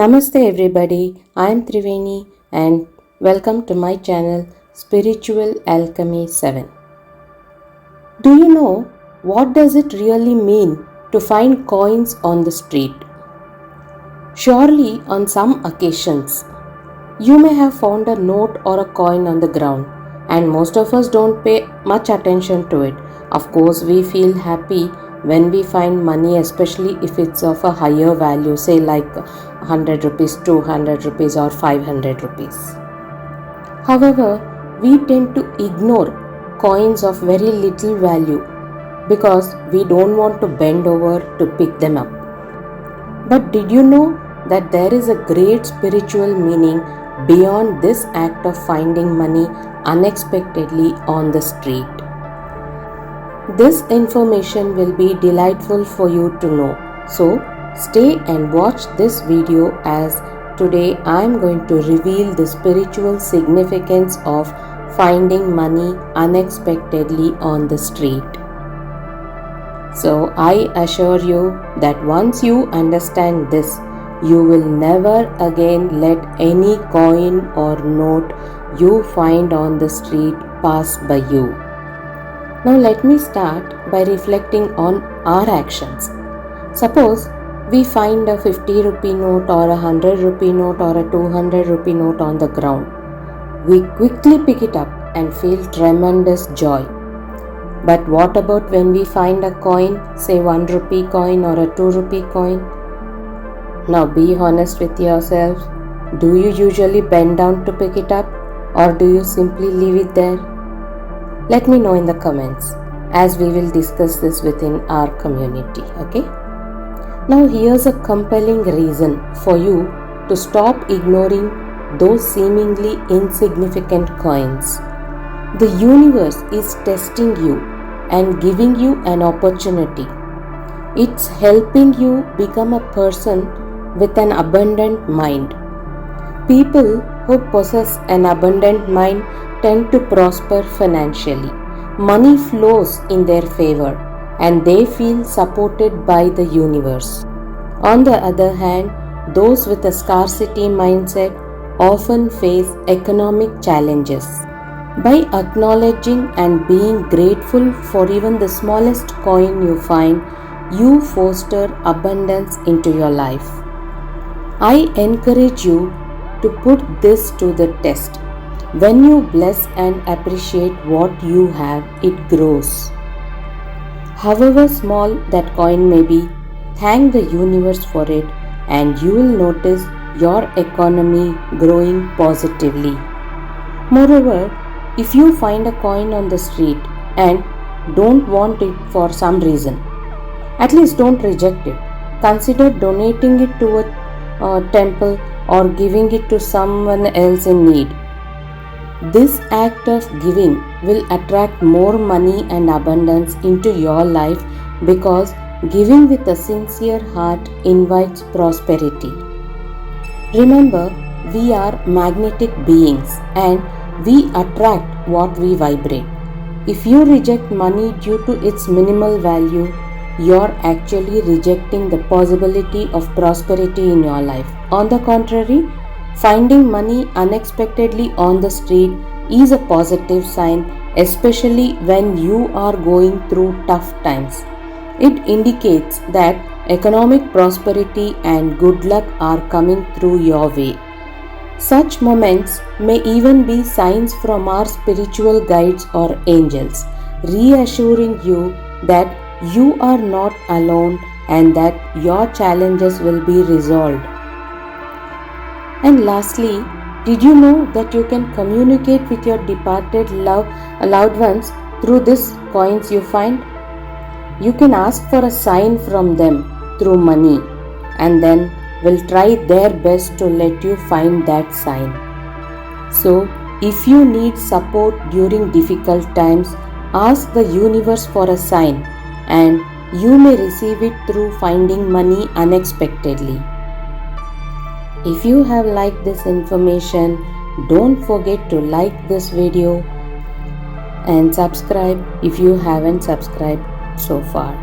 Namaste everybody, I am Triveni and welcome to my channel Spiritual Alchemy 7. Do you know what does it really mean to find coins on the street? Surely on some occasions, you may have found a note or a coin on the ground and most of us don't pay much attention to it. Of course, we feel happy when we find money, especially if it's of a higher value, say like 100 rupees, 200 rupees or 500 rupees. However, we tend to ignore coins of very little value because we don't want to bend over to pick them up. But did you know that there is a great spiritual meaning beyond this act of finding money unexpectedly on the street? This information will be delightful for you to know. So, stay and watch this video as today I am going to reveal the spiritual significance of finding money unexpectedly on the street. So, I assure you that once you understand this, you will never again let any coin or note you find on the street pass by you. Now let me start by reflecting on our actions. Suppose we find a 50 rupee note or a 100 rupee note or a 200 rupee note on the ground. We quickly pick it up and feel tremendous joy. But what about when we find a coin, say 1 rupee coin or a 2 rupee coin? Now be honest with yourself. Do you usually bend down to pick it up or do you simply leave it there? Let me know in the comments as we will discuss this within our community, okay? Now here's a compelling reason for you to stop ignoring those seemingly insignificant coins. The universe is testing you and giving you an opportunity. It's helping you become a person with an abundant mind. People who possess an abundant mind tend to prosper financially. Money flows in their favor and they feel supported by the universe. On the other hand, those with a scarcity mindset often face economic challenges. By acknowledging and being grateful for even the smallest coin you find, you foster abundance into your life. I encourage you to put this to the test. When you bless and appreciate what you have, it grows. However small that coin may be, thank the universe for it and you will notice your economy growing positively. Moreover, if you find a coin on the street and don't want it for some reason, at least don't reject it. Consider donating it to a temple or giving it to someone else in need. This act of giving will attract more money and abundance into your life because giving with a sincere heart invites prosperity. Remember, we are magnetic beings and we attract what we vibrate. If you reject money due to its minimal value, you're actually rejecting the possibility of prosperity in your life. On the contrary, finding money unexpectedly on the street is a positive sign, especially when you are going through tough times. It indicates that economic prosperity and good luck are coming through your way. Such moments may even be signs from our spiritual guides or angels, reassuring you that you are not alone and that your challenges will be resolved. And lastly, did you know that you can communicate with your departed loved ones through these coins you find? You can ask for a sign from them through money and then will try their best to let you find that sign. So, if you need support during difficult times, ask the universe for a sign and you may receive it through finding money unexpectedly. If you have liked this information, don't forget to like this video and subscribe if you haven't subscribed so far.